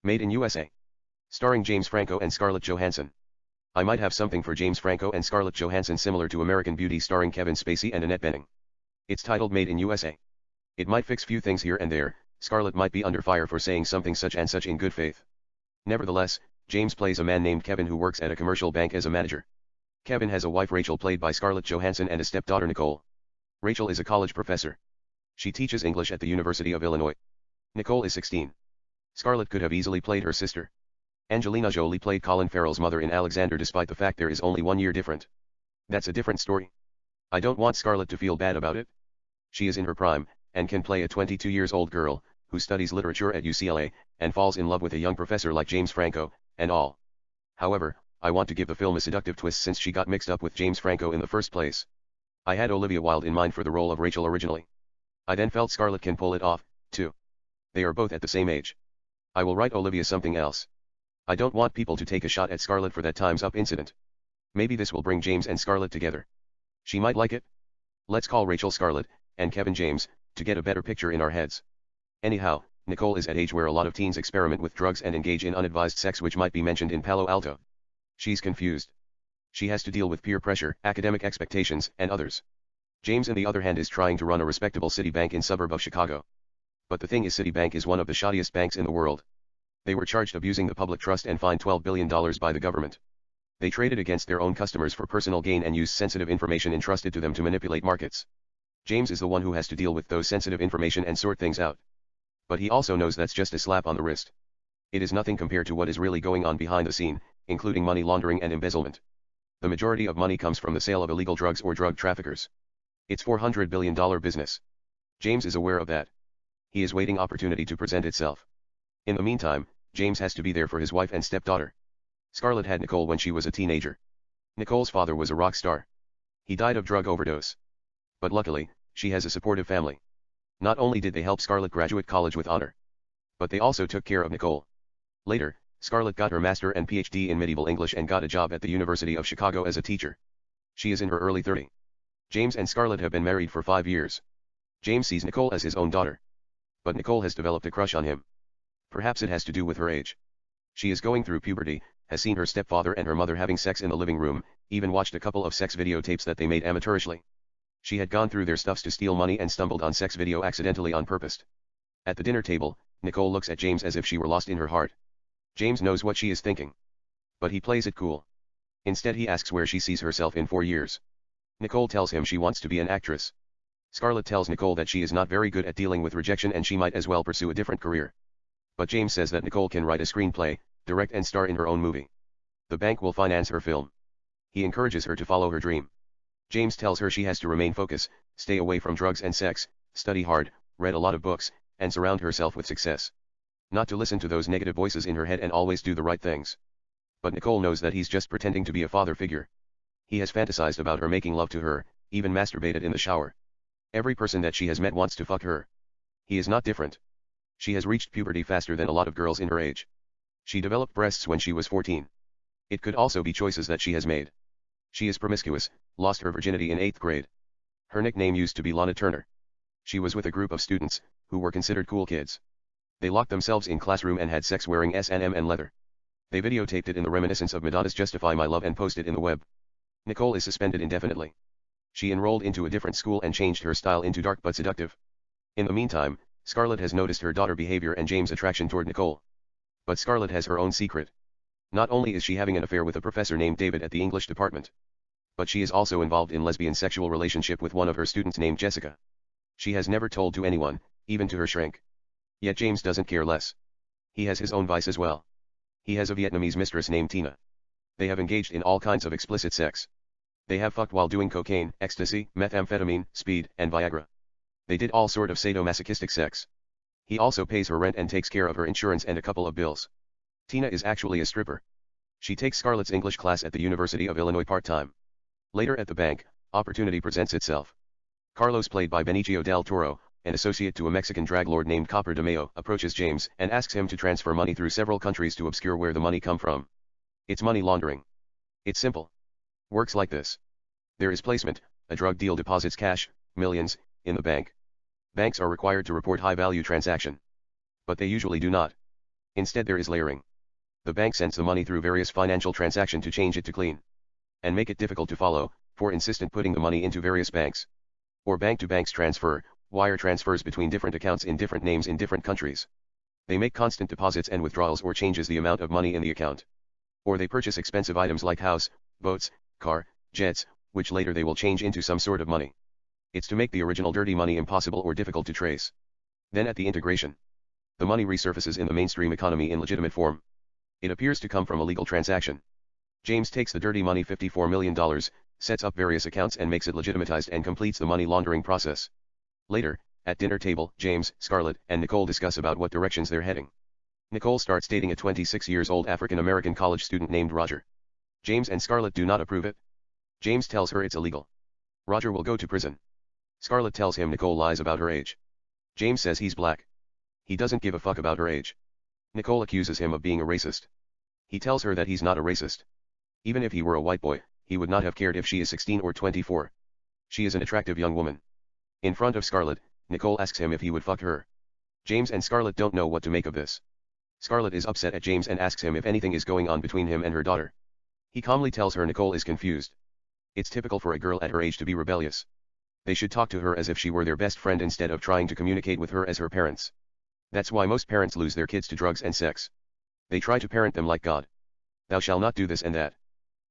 Made in USA. Starring James Franco and Scarlett Johansson. I might have something for James Franco and Scarlett Johansson similar to American Beauty starring Kevin Spacey and Annette Bening. It's titled Made in USA. It might fix few things here and there. Scarlett might be under fire for saying something such and such in good faith. Nevertheless, James plays a man named Kevin who works at a commercial bank as a manager. Kevin has a wife Rachel played by Scarlett Johansson and a stepdaughter Nicole. Rachel is a college professor. She teaches English at the University of Illinois. Nicole is 16. Scarlett could have easily played her sister. Angelina Jolie played Colin Farrell's mother in Alexander despite the fact there is only 1 year different. That's a different story. I don't want Scarlett to feel bad about it. She is in her prime, and can play a 22-year-old girl, who studies literature at UCLA, and falls in love with a young professor like James Franco, and all. However, I want to give the film a seductive twist since she got mixed up with James Franco in the first place. I had Olivia Wilde in mind for the role of Rachel originally. I then felt Scarlett can pull it off, too. They are both at the same age. I will write Olivia something else. I don't want people to take a shot at Scarlett for that Time's Up incident. Maybe this will bring James and Scarlett together. She might like it. Let's call Rachel Scarlett, and Kevin James, to get a better picture in our heads. Anyhow, Nicole is at age where a lot of teens experiment with drugs and engage in unadvised sex which might be mentioned in Palo Alto. She's confused. She has to deal with peer pressure, academic expectations, and others. James on the other hand is trying to run a respectable city bank in suburb of Chicago. But the thing is Citibank is one of the shoddiest banks in the world. They were charged abusing the public trust and fined $12 billion by the government. They traded against their own customers for personal gain and used sensitive information entrusted to them to manipulate markets. James is the one who has to deal with those sensitive information and sort things out. But he also knows that's just a slap on the wrist. It is nothing compared to what is really going on behind the scene, including money laundering and embezzlement. The majority of money comes from the sale of illegal drugs or drug traffickers. It's $400 billion business. James is aware of that. He is waiting opportunity to present itself. In the meantime, James has to be there for his wife and stepdaughter. Scarlett had Nicole when she was a teenager. Nicole's father was a rock star. He died of drug overdose. But luckily, she has a supportive family. Not only did they help Scarlett graduate college with honor, but they also took care of Nicole. Later, Scarlett got her master and PhD in medieval English and got a job at the University of Chicago as a teacher. She is in her early 30s. James and Scarlett have been married for 5 years. James sees Nicole as his own daughter. But Nicole has developed a crush on him. Perhaps it has to do with her age. She is going through puberty, has seen her stepfather and her mother having sex in the living room, even watched a couple of sex videotapes that they made amateurishly. She had gone through their stuffs to steal money and stumbled on sex video accidentally on purpose. At the dinner table, Nicole looks at James as if she were lost in her heart. James knows what she is thinking. But he plays it cool. Instead he asks where she sees herself in 4 years. Nicole tells him she wants to be an actress. Scarlett tells Nicole that she is not very good at dealing with rejection and she might as well pursue a different career. But James says that Nicole can write a screenplay, direct and star in her own movie. The bank will finance her film. He encourages her to follow her dream. James tells her she has to remain focused, stay away from drugs and sex, study hard, read a lot of books, and surround herself with success. Not to listen to those negative voices in her head and always do the right things. But Nicole knows that he's just pretending to be a father figure. He has fantasized about her making love to her, even masturbated in the shower. Every person that she has met wants to fuck her. He is not different. She has reached puberty faster than a lot of girls in her age. She developed breasts when she was 14. It could also be choices that she has made. She is promiscuous, lost her virginity in 8th grade. Her nickname used to be Lana Turner. She was with a group of students, who were considered cool kids. They locked themselves in classroom and had sex wearing S&M and leather. They videotaped it in the reminiscence of Madonna's Justify My Love and posted in the web. Nicole is suspended indefinitely. She enrolled into a different school and changed her style into dark but seductive. In the meantime, Scarlett has noticed her daughter behavior and James' attraction toward Nicole. But Scarlett has her own secret. Not only is she having an affair with a professor named David at the English department, but she is also involved in lesbian sexual relationship with one of her students named Jessica. She has never told to anyone, even to her shrink. Yet James doesn't care less. He has his own vice as well. He has a Vietnamese mistress named Tina. They have engaged in all kinds of explicit sex. They have fucked while doing cocaine, ecstasy, methamphetamine, speed, and Viagra. They did all sort of sadomasochistic sex. He also pays her rent and takes care of her insurance and a couple of bills. Tina is actually a stripper. She takes Scarlett's English class at the University of Illinois part-time. Later at the bank, opportunity presents itself. Carlos, played by Benicio del Toro, an associate to a Mexican drag lord named Copper de Mayo, approaches James and asks him to transfer money through several countries to obscure where the money come from. It's money laundering. It's simple. Works like this. There is placement, a drug deal deposits cash, millions, in the bank. Banks are required to report high-value transaction. But they usually do not. Instead there is layering. The bank sends the money through various financial transactions to change it to clean. And make it difficult to follow, for insistent putting the money into various banks. Or bank-to-banks transfer, wire transfers between different accounts in different names in different countries. They make constant deposits and withdrawals or changes the amount of money in the account. Or they purchase expensive items like house, boats, car, jets, which later they will change into some sort of money. It's to make the original dirty money impossible or difficult to trace. Then at the integration, the money resurfaces in the mainstream economy in legitimate form. It appears to come from a legal transaction. James takes the dirty money $54 million, sets up various accounts and makes it legitimatized and completes the money laundering process. Later, at dinner table, James, Scarlett, and Nicole discuss about what directions they're heading. Nicole starts dating a 26-year-old African-American college student named Roger. James and Scarlett do not approve it. James tells her it's illegal. Roger will go to prison. Scarlett tells him Nicole lies about her age. James says he's black. He doesn't give a fuck about her age. Nicole accuses him of being a racist. He tells her that he's not a racist. Even if he were a white boy, he would not have cared if she is 16 or 24. She is an attractive young woman. In front of Scarlett, Nicole asks him if he would fuck her. James and Scarlett don't know what to make of this. Scarlett is upset at James and asks him if anything is going on between him and her daughter. He calmly tells her Nicole is confused. It's typical for a girl at her age to be rebellious. They should talk to her as if she were their best friend instead of trying to communicate with her as her parents. That's why most parents lose their kids to drugs and sex. They try to parent them like God. Thou shalt not do this and that.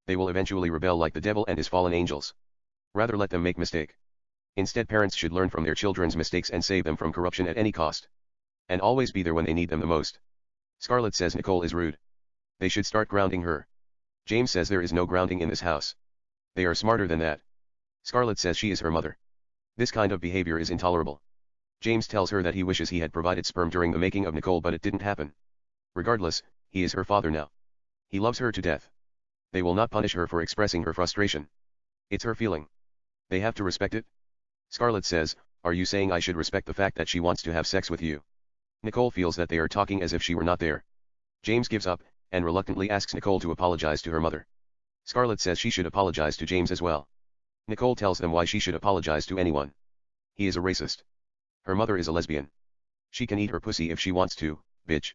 They will eventually rebel like the devil and his fallen angels. Rather let them make mistake. Instead parents should learn from their children's mistakes and save them from corruption at any cost. And always be there when they need them the most. Scarlett says Nicole is rude. They should start grounding her. James says there is no grounding in this house. They are smarter than that. Scarlett says she is her mother. This kind of behavior is intolerable. James tells her that he wishes he had provided sperm during the making of Nicole but it didn't happen. Regardless, he is her father now. He loves her to death. They will not punish her for expressing her frustration. It's her feeling. They have to respect it. Scarlett says, are you saying I should respect the fact that she wants to have sex with you? Nicole feels that they are talking as if she were not there. James gives up, and reluctantly asks Nicole to apologize to her mother. Scarlett says she should apologize to James as well. Nicole tells them why she should apologize to anyone. He is a racist. Her mother is a lesbian. She can eat her pussy if she wants to, bitch.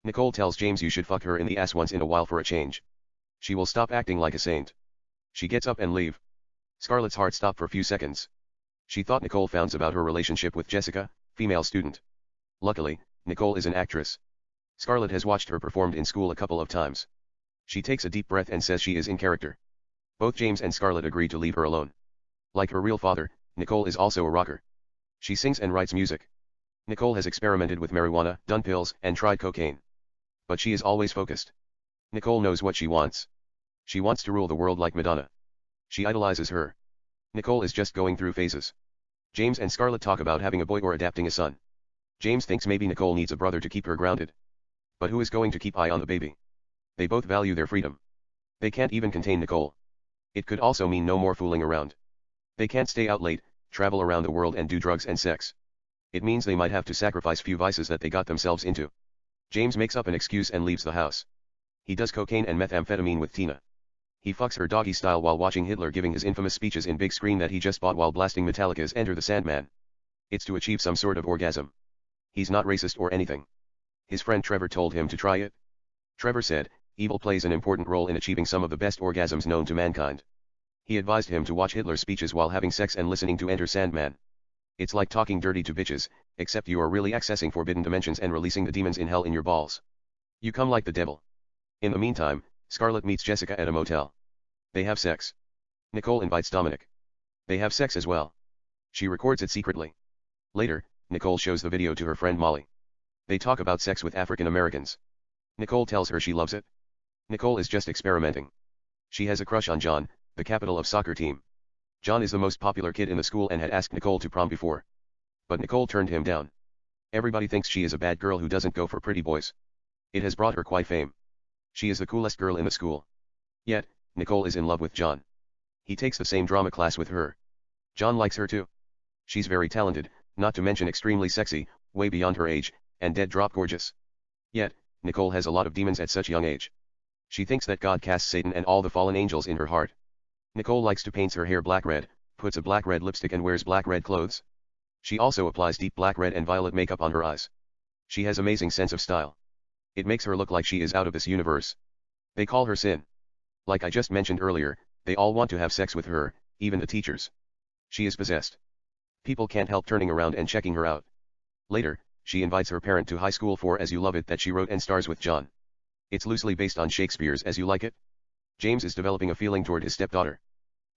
Nicole tells James you should fuck her in the ass once in a while for a change. She will stop acting like a saint. She gets up and leave. Scarlett's heart stopped for a few seconds. She thought Nicole founds about her relationship with Jessica, female student. Luckily, Nicole is an actress. Scarlett has watched her performed in school a couple of times. She takes a deep breath and says she is in character. Both James and Scarlett agree to leave her alone. Like her real father, Nicole is also a rocker. She sings and writes music. Nicole has experimented with marijuana, done pills, and tried cocaine. But she is always focused. Nicole knows what she wants. She wants to rule the world like Madonna. She idolizes her. Nicole is just going through phases. James and Scarlett talk about having a boy or adopting a son. James thinks maybe Nicole needs a brother to keep her grounded. But who is going to keep eye on the baby? They both value their freedom. They can't even contain Nicole. It could also mean no more fooling around. They can't stay out late, travel around the world and do drugs and sex. It means they might have to sacrifice few vices that they got themselves into. James makes up an excuse and leaves the house. He does cocaine and methamphetamine with Tina. He fucks her doggy style while watching Hitler giving his infamous speeches in big screen that he just bought while blasting Metallica's Enter the Sandman. It's to achieve some sort of orgasm. He's not racist or anything. His friend Trevor told him to try it. Trevor said, evil plays an important role in achieving some of the best orgasms known to mankind. He advised him to watch Hitler's speeches while having sex and listening to Enter Sandman. It's like talking dirty to bitches, except you are really accessing forbidden dimensions and releasing the demons in hell in your balls. You come like the devil. In the meantime, Scarlett meets Jessica at a motel. They have sex. Nicole invites Dominic. They have sex as well. She records it secretly. Later, Nicole shows the video to her friend Molly. They talk about sex with African Americans. Nicole tells her she loves it. Nicole is just experimenting. She has a crush on John, the captain of soccer team. John is the most popular kid in the school and had asked Nicole to prom before. But Nicole turned him down. Everybody thinks she is a bad girl who doesn't go for pretty boys. It has brought her quite fame. She is the coolest girl in the school. Yet, Nicole is in love with John. He takes the same drama class with her. John likes her too. She's very talented, not to mention extremely sexy, way beyond her age, and dead drop gorgeous. Yet, Nicole has a lot of demons at such young age. She thinks that God casts Satan and all the fallen angels in her heart. Nicole likes to paint her hair black red, puts a black red lipstick and wears black red clothes. She also applies deep black red and violet makeup on her eyes. She has amazing sense of style. It makes her look like she is out of this universe. They call her Sin. Like I just mentioned earlier, they all want to have sex with her, even the teachers. She is possessed. People can't help turning around and checking her out. Later, she invites her parent to high school for As You Love It that she wrote and stars with John. It's loosely based on Shakespeare's As You Like It. James is developing a feeling toward his stepdaughter.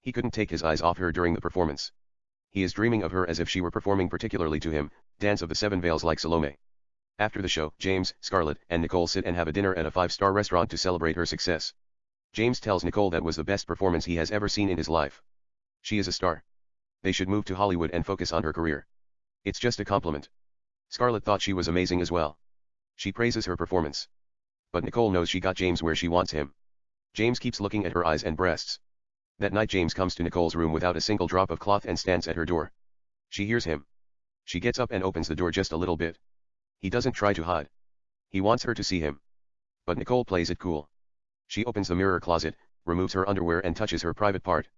He couldn't take his eyes off her during the performance. He is dreaming of her as if she were performing particularly to him, Dance of the Seven Veils like Salome. After the show, James, Scarlett, and Nicole sit and have a dinner at a 5-star restaurant to celebrate her success. James tells Nicole that was the best performance he has ever seen in his life. She is a star. They should move to Hollywood and focus on her career. It's just a compliment. Scarlett thought she was amazing as well. She praises her performance. But Nicole knows she got James where she wants him. James keeps looking at her eyes and breasts. That night James comes to Nicole's room without a single drop of cloth and stands at her door. She hears him. She gets up and opens the door just a little bit. He doesn't try to hide. He wants her to see him. But Nicole plays it cool. She opens the mirror closet, removes her underwear and touches her private part.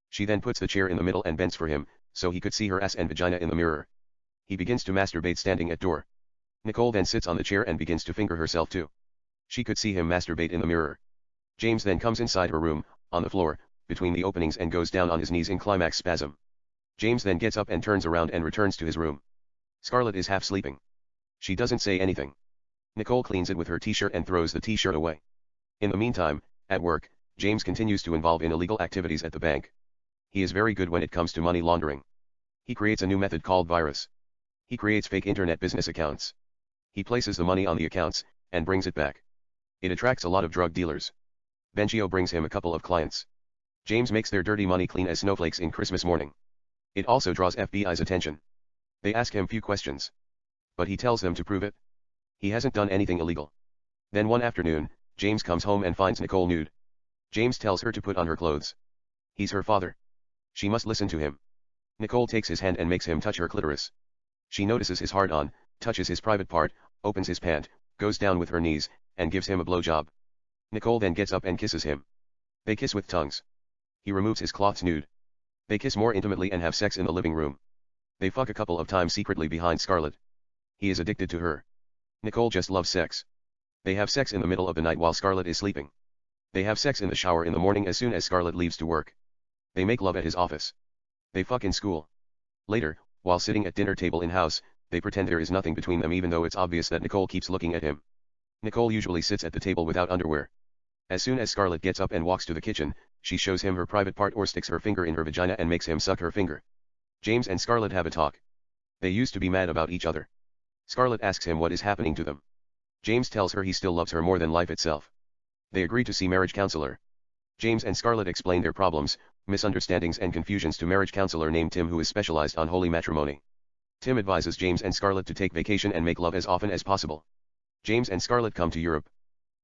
She then puts the chair in the middle and bends for him, so he could see her ass and vagina in the mirror. He begins to masturbate standing at door. Nicole then sits on the chair and begins to finger herself too. She could see him masturbate in the mirror. James then comes inside her room, on the floor, between the openings and goes down on his knees in climax spasm. James then gets up and turns around and returns to his room. Scarlett is half sleeping. She doesn't say anything. Nicole cleans it with her t-shirt and throws the t-shirt away. In the meantime, at work, James continues to involve in illegal activities at the bank. He is very good when it comes to money laundering. He creates a new method called virus. He creates fake internet business accounts. He places the money on the accounts, and brings it back. It attracts a lot of drug dealers. Benchio brings him a couple of clients. James makes their dirty money clean as snowflakes in Christmas morning. It also draws FBI's attention. They ask him few questions. But he tells them to prove it. He hasn't done anything illegal. Then one afternoon, James comes home and finds Nicole nude. James tells her to put on her clothes. He's her father. She must listen to him. Nicole takes his hand and makes him touch her clitoris. She notices his hard-on, touches his private part, opens his pant, goes down with her knees, and gives him a blowjob. Nicole then gets up and kisses him. They kiss with tongues. He removes his cloths nude. They kiss more intimately and have sex in the living room. They fuck a couple of times secretly behind Scarlett. He is addicted to her. Nicole just loves sex. They have sex in the middle of the night while Scarlett is sleeping. They have sex in the shower in the morning as soon as Scarlett leaves to work. They make love at his office. They fuck in school. Later, while sitting at dinner table in house, they pretend there is nothing between them even though it's obvious that Nicole keeps looking at him. Nicole usually sits at the table without underwear. As soon as Scarlett gets up and walks to the kitchen, she shows him her private part or sticks her finger in her vagina and makes him suck her finger. James and Scarlett have a talk. They used to be mad about each other. Scarlett asks him what is happening to them. James tells her he still loves her more than life itself. They agree to see marriage counselor. James and Scarlett explain their problems, misunderstandings and confusions to marriage counselor named Tim who is specialized on holy matrimony. Tim advises James and Scarlett to take vacation and make love as often as possible. James and Scarlett come to Europe.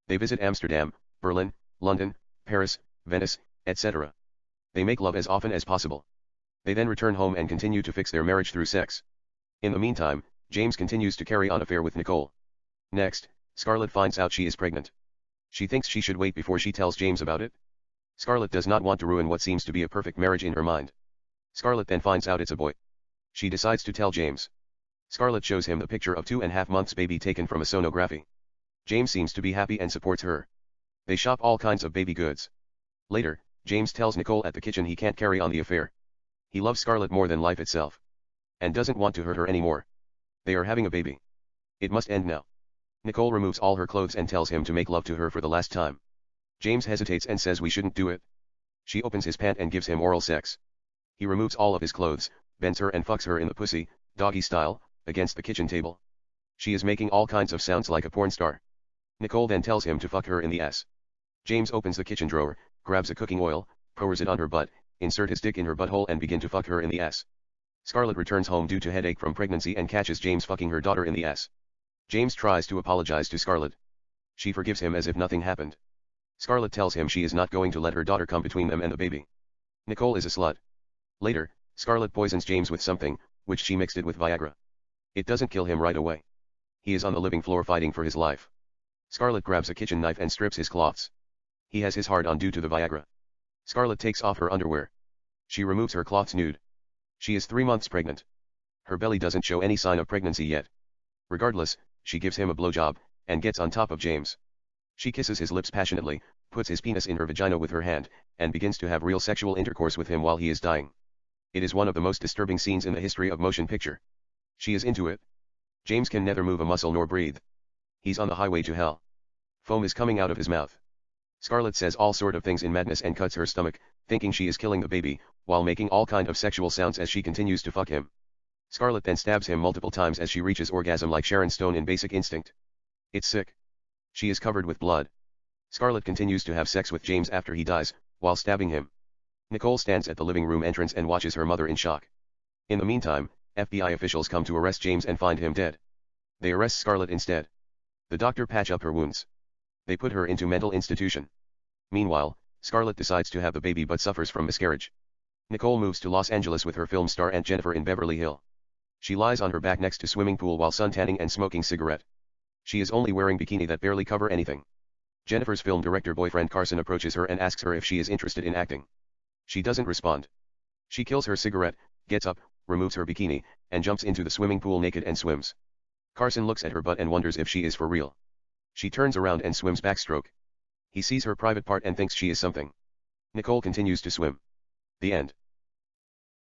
They visit Amsterdam, Berlin, London, Paris, Venice, etc. They make love as often as possible. They then return home and continue to fix their marriage through sex. In the meantime, James continues to carry on an affair with Nicole. Next, Scarlett finds out she is pregnant. She thinks she should wait before she tells James about it. Scarlett does not want to ruin what seems to be a perfect marriage in her mind. Scarlett then finds out it's a boy. She decides to tell James. Scarlett shows him the picture of 2.5 months baby taken from a sonography. James seems to be happy and supports her. They shop all kinds of baby goods. Later, James tells Nicole at the kitchen he can't carry on the affair. He loves Scarlett more than life itself. And doesn't want to hurt her anymore. They are having a baby. It must end now. Nicole removes all her clothes and tells him to make love to her for the last time. James hesitates and says we shouldn't do it. She opens his pant and gives him oral sex. He removes all of his clothes, bends her and fucks her in the pussy, doggy style, against the kitchen table. She is making all kinds of sounds like a porn star. Nicole then tells him to fuck her in the ass. James opens the kitchen drawer, grabs a cooking oil, pours it on her butt, insert his dick in her butthole and begin to fuck her in the ass. Scarlett returns home due to headache from pregnancy and catches James fucking her daughter in the ass. James tries to apologize to Scarlett. She forgives him as if nothing happened. Scarlett tells him she is not going to let her daughter come between them and the baby. Nicole is a slut. Later, Scarlett poisons James with something, which she mixed it with Viagra. It doesn't kill him right away. He is on the living floor fighting for his life. Scarlett grabs a kitchen knife and strips his cloths. He has his hard on due to the Viagra. Scarlett takes off her underwear. She removes her cloths nude. She is 3 months pregnant. Her belly doesn't show any sign of pregnancy yet. Regardless, she gives him a blowjob, and gets on top of James. She kisses his lips passionately, puts his penis in her vagina with her hand, and begins to have real sexual intercourse with him while he is dying. It is one of the most disturbing scenes in the history of motion picture. She is into it. James can neither move a muscle nor breathe. He's on the highway to hell. Foam is coming out of his mouth. Scarlett says all sort of things in madness and cuts her stomach, thinking she is killing the baby, while making all kind of sexual sounds as she continues to fuck him. Scarlett then stabs him multiple times as she reaches orgasm like Sharon Stone in Basic Instinct. It's sick. She is covered with blood. Scarlett continues to have sex with James after he dies, while stabbing him. Nicole stands at the living room entrance and watches her mother in shock. In the meantime, FBI officials come to arrest James and find him dead. They arrest Scarlett instead. The doctor patch up her wounds. They put her into mental institution. Meanwhile, Scarlett decides to have the baby but suffers from miscarriage. Nicole moves to Los Angeles with her film star Aunt Jennifer in Beverly Hills. She lies on her back next to swimming pool while suntanning and smoking cigarette. She is only wearing bikini that barely cover anything. Jennifer's film director boyfriend Carson approaches her and asks her if she is interested in acting. She doesn't respond. She kills her cigarette, gets up, removes her bikini, and jumps into the swimming pool naked and swims. Carson looks at her butt and wonders if she is for real. She turns around and swims backstroke. He sees her private part and thinks she is something. Nicole continues to swim. The end.